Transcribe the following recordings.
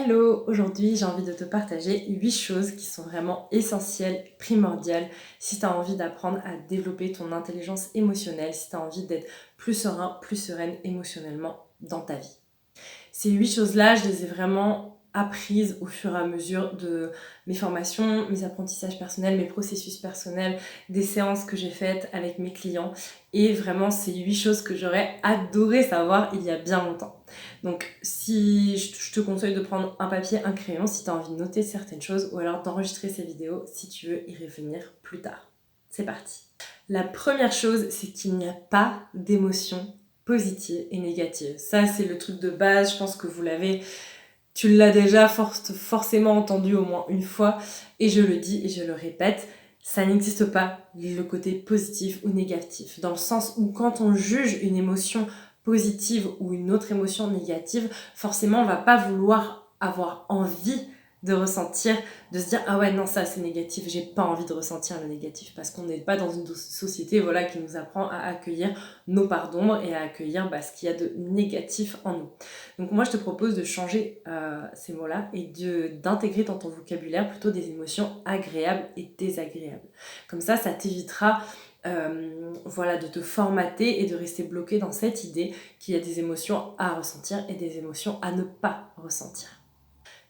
Hello! Aujourd'hui, j'ai envie de te partager 8 choses qui sont vraiment essentielles, primordiales, si tu as envie d'apprendre à développer ton intelligence émotionnelle, si tu as envie d'être plus serein, plus sereine émotionnellement dans ta vie. Ces 8 choses-là, je les ai vraiment apprises au fur et à mesure de mes formations, mes apprentissages personnels, mes processus personnels, des séances que j'ai faites avec mes clients. Et vraiment, c'est 8 choses que j'aurais adoré savoir il y a bien longtemps. Donc, si je te conseille de prendre un papier, un crayon, si tu as envie de noter certaines choses, ou alors d'enregistrer ces vidéos si tu veux y revenir plus tard. C'est parti. La première chose, c'est qu'il n'y a pas d'émotion positive et négative. Ça, c'est le truc de base. Je pense que tu l'as déjà forcément entendu au moins une fois. Et je le dis et je le répète, ça n'existe pas le côté positif ou négatif. Dans le sens où quand on juge une émotion positive ou une autre émotion négative, forcément, on va pas vouloir avoir envie de ressentir, de se dire ah ouais non ça c'est négatif, j'ai pas envie de ressentir le négatif parce qu'on n'est pas dans une société voilà qui nous apprend à accueillir nos parts d'ombre et à accueillir ce qu'il y a de négatif en nous. Donc moi je te propose de changer ces mots-là et d'intégrer dans ton vocabulaire plutôt des émotions agréables et désagréables. Comme ça t'évitera de te formater et de rester bloqué dans cette idée qu'il y a des émotions à ressentir et des émotions à ne pas ressentir.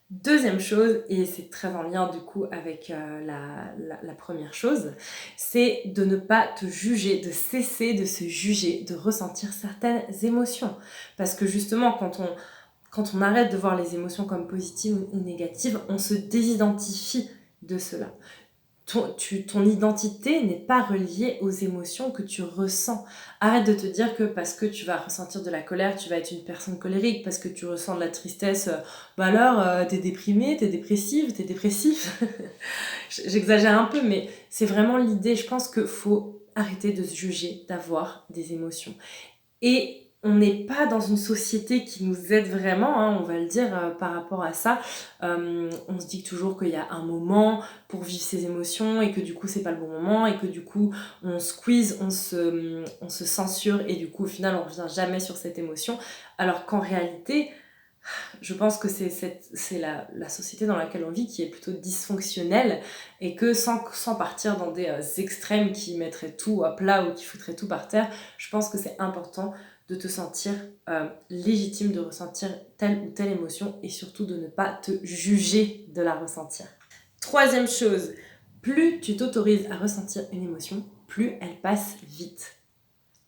Deuxième chose, et c'est très en lien du coup avec la première chose, c'est de ne pas te juger, de cesser de se juger, de ressentir certaines émotions. Parce que justement, quand on arrête de voir les émotions comme positives ou négatives, on se désidentifie de cela. Ton identité n'est pas reliée aux émotions que tu ressens. Arrête de te dire que parce que tu vas ressentir de la colère, tu vas être une personne colérique, parce que tu ressens de la tristesse, t'es déprimé, t'es dépressive, t'es dépressif. J'exagère un peu, mais c'est vraiment l'idée. Je pense qu'il faut arrêter de se juger, d'avoir des émotions. Et on n'est pas dans une société qui nous aide vraiment, on va le dire par rapport à ça. On se dit toujours qu'il y a un moment pour vivre ses émotions et que du coup c'est pas le bon moment et que du coup on squeeze, on se censure et du coup au final on revient jamais sur cette émotion. Alors qu'en réalité, je pense que c'est la société dans laquelle on vit qui est plutôt dysfonctionnelle et que sans partir dans des extrêmes qui mettraient tout à plat ou qui foutraient tout par terre, je pense que c'est important de te sentir légitime de ressentir telle ou telle émotion et surtout de ne pas te juger de la ressentir. Troisième chose, plus tu t'autorises à ressentir une émotion, plus elle passe vite.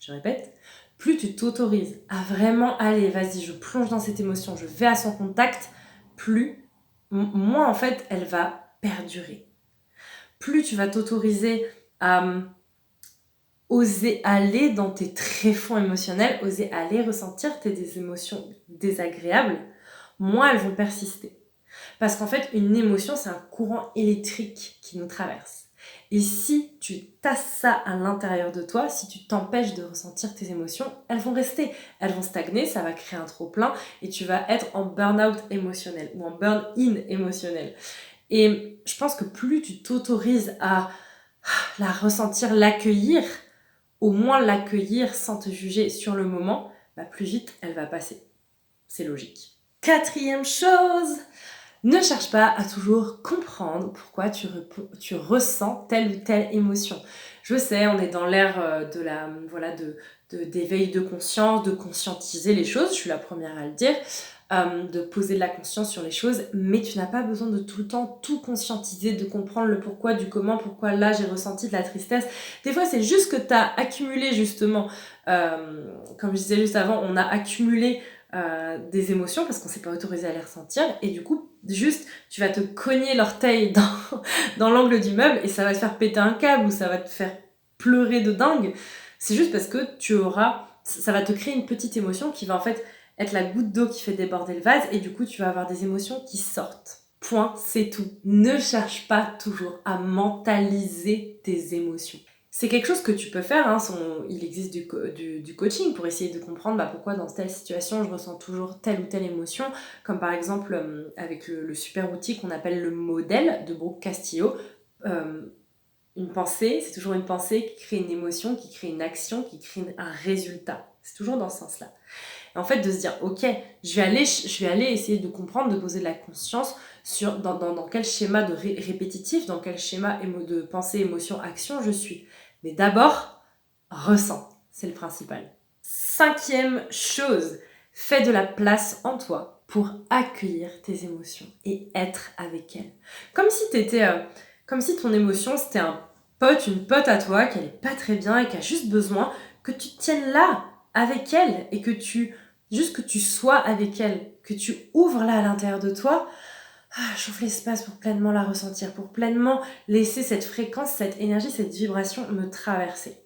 Je répète, plus tu t'autorises à vraiment aller, vas-y, je plonge dans cette émotion, je vais à son contact, moins en fait elle va perdurer. Plus tu vas t'autoriser à oser aller dans tes tréfonds émotionnels, oser aller ressentir des émotions désagréables, moins elles vont persister. Parce qu'en fait, une émotion, c'est un courant électrique qui nous traverse. Et si tu tasses ça à l'intérieur de toi, si tu t'empêches de ressentir tes émotions, elles vont rester, elles vont stagner, ça va créer un trop-plein et tu vas être en burn-out émotionnel ou en burn-in émotionnel. Et je pense que plus tu t'autorises à la ressentir, l'accueillir, au moins l'accueillir sans te juger sur le moment, plus vite elle va passer. C'est logique. Quatrième chose, ne cherche pas à toujours comprendre pourquoi tu ressens telle ou telle émotion. Je sais, on est dans l'ère d'éveil de conscience, de conscientiser les choses, je suis la première à le dire, de poser de la conscience sur les choses, mais tu n'as pas besoin de tout le temps tout conscientiser, de comprendre le pourquoi, du comment, pourquoi là j'ai ressenti de la tristesse. Des fois c'est juste que tu as accumulé justement, comme je disais juste avant, on a accumulé des émotions parce qu'on s'est pas autorisé à les ressentir et du coup juste tu vas te cogner l'orteil dans l'angle du meuble et ça va te faire péter un câble ou ça va te faire pleurer de dingue. C'est juste parce que ça va te créer une petite émotion qui va en fait être la goutte d'eau qui fait déborder le vase et du coup tu vas avoir des émotions qui sortent. Point, c'est tout. Ne cherche pas toujours à mentaliser tes émotions. C'est quelque chose que tu peux faire, il existe du coaching pour essayer de comprendre pourquoi dans telle situation je ressens toujours telle ou telle émotion, comme par exemple avec le super outil qu'on appelle le modèle de Brooke Castillo. Une pensée, c'est toujours une pensée qui crée une émotion, qui crée une action, qui crée un résultat. C'est toujours dans ce sens-là. Et en fait, de se dire, ok, je vais aller essayer de comprendre, de poser de la conscience dans quel schéma répétitif, dans quel schéma de pensée, émotion, action je suis. Mais d'abord, ressens, c'est le principal. 5e chose, fais de la place en toi pour accueillir tes émotions et être avec elles. Comme si ton émotion c'était une pote à toi qui allait pas très bien et qui a juste besoin que tu te tiennes là avec elle et que tu sois avec elle, que tu ouvres là à l'intérieur de toi. J'ouvre l'espace pour pleinement la ressentir, pour pleinement laisser cette fréquence, cette énergie, cette vibration me traverser.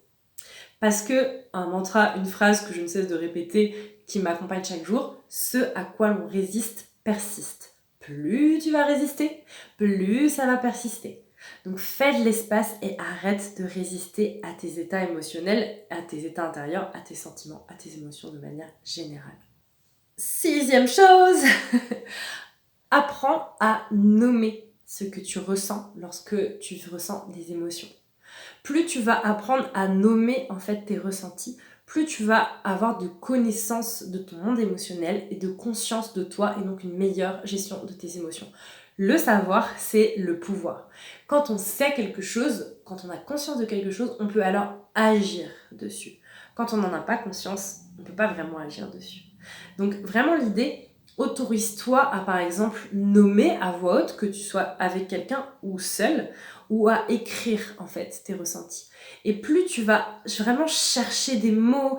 Parce que un mantra, une phrase que je ne cesse de répéter, qui m'accompagne chaque jour, ce à quoi l'on résiste persiste. Plus tu vas résister, plus ça va persister. Donc fais de l'espace et arrête de résister à tes états émotionnels, à tes états intérieurs, à tes sentiments, à tes émotions de manière générale. 6e chose, apprends à nommer ce que tu ressens lorsque tu ressens des émotions. Plus tu vas apprendre à nommer en fait tes ressentis, plus tu vas avoir de connaissance de ton monde émotionnel et de conscience de toi et donc une meilleure gestion de tes émotions. Le savoir, c'est le pouvoir. Quand on sait quelque chose, quand on a conscience de quelque chose, on peut alors agir dessus. Quand on n'en a pas conscience, on ne peut pas vraiment agir dessus. Donc vraiment l'idée, autorise-toi à par exemple nommer à voix haute, que tu sois avec quelqu'un ou seul, ou à écrire en fait tes ressentis. Et plus tu vas vraiment chercher des mots,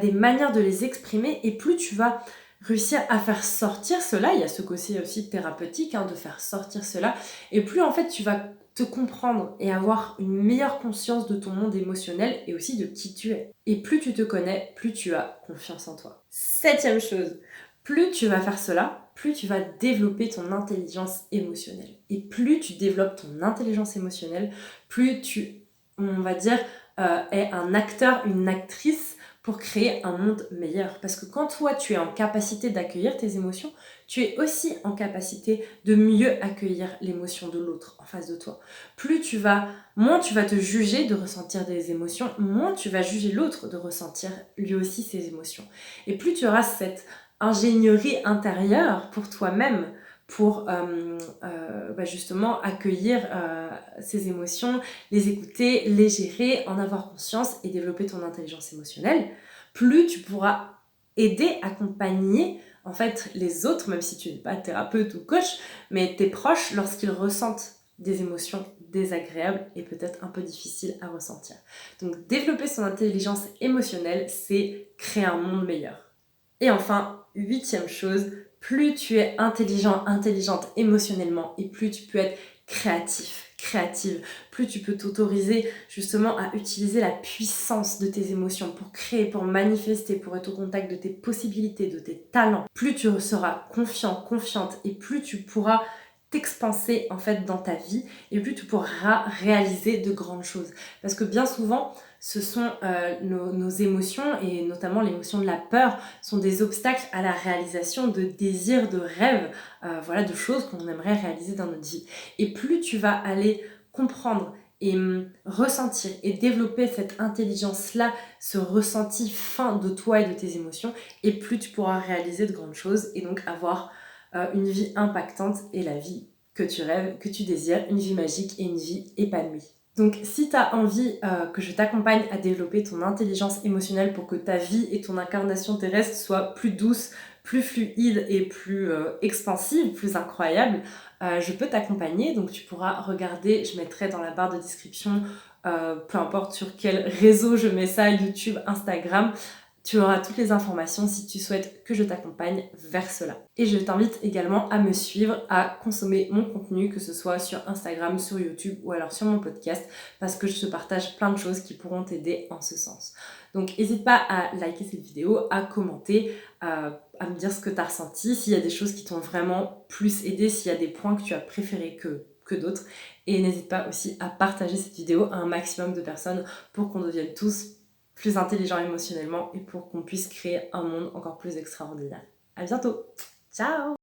des manières de les exprimer, et plus tu vas réussir à faire sortir cela, il y a ce côté aussi thérapeutique, de faire sortir cela, et plus en fait tu vas te comprendre et avoir une meilleure conscience de ton monde émotionnel et aussi de qui tu es. Et plus tu te connais, plus tu as confiance en toi. 7e chose, plus tu vas faire cela, plus tu vas développer ton intelligence émotionnelle. Et plus tu développes ton intelligence émotionnelle, plus tu, on va dire, es un acteur, une actrice pour créer un monde meilleur. Parce que quand toi, tu es en capacité d'accueillir tes émotions, tu es aussi en capacité de mieux accueillir l'émotion de l'autre en face de toi. Moins tu vas te juger de ressentir des émotions, moins tu vas juger l'autre de ressentir lui aussi ses émotions. Et plus tu auras cette ingénierie intérieure pour toi-même, pour justement accueillir ces émotions, les écouter, les gérer, en avoir conscience et développer ton intelligence émotionnelle, plus tu pourras aider, accompagner en fait les autres, même si tu n'es pas thérapeute ou coach, mais tes proches lorsqu'ils ressentent des émotions désagréables et peut-être un peu difficiles à ressentir. Donc développer son intelligence émotionnelle, c'est créer un monde meilleur. Et enfin, 8e chose, plus tu es intelligent, intelligente émotionnellement et plus tu peux être créative, plus tu peux t'autoriser justement à utiliser la puissance de tes émotions pour créer, pour manifester, pour être au contact de tes possibilités, de tes talents. Plus tu seras confiant, confiante et plus tu pourras t'expanser en fait dans ta vie et plus tu pourras réaliser de grandes choses. Parce que bien souvent, ce sont nos émotions et notamment l'émotion de la peur sont des obstacles à la réalisation de désirs, de rêves, de choses qu'on aimerait réaliser dans notre vie. Et plus tu vas aller comprendre et ressentir et développer cette intelligence-là, ce ressenti fin de toi et de tes émotions, et plus tu pourras réaliser de grandes choses et donc avoir une vie impactante et la vie que tu rêves, que tu désires, une vie magique et une vie épanouie. Donc si tu as envie que je t'accompagne à développer ton intelligence émotionnelle pour que ta vie et ton incarnation terrestre soient plus douces, plus fluides et plus expansives, plus incroyables, je peux t'accompagner. Donc tu pourras regarder, je mettrai dans la barre de description, peu importe sur quel réseau je mets ça, YouTube, Instagram, tu auras toutes les informations si tu souhaites que je t'accompagne vers cela. Et je t'invite également à me suivre, à consommer mon contenu, que ce soit sur Instagram, sur YouTube ou alors sur mon podcast, parce que je te partage plein de choses qui pourront t'aider en ce sens. Donc n'hésite pas à liker cette vidéo, à commenter, à me dire ce que tu as ressenti, s'il y a des choses qui t'ont vraiment plus aidé, s'il y a des points que tu as préférés que d'autres. Et n'hésite pas aussi à partager cette vidéo à un maximum de personnes pour qu'on devienne tous plus intelligent émotionnellement et pour qu'on puisse créer un monde encore plus extraordinaire. À bientôt. Ciao.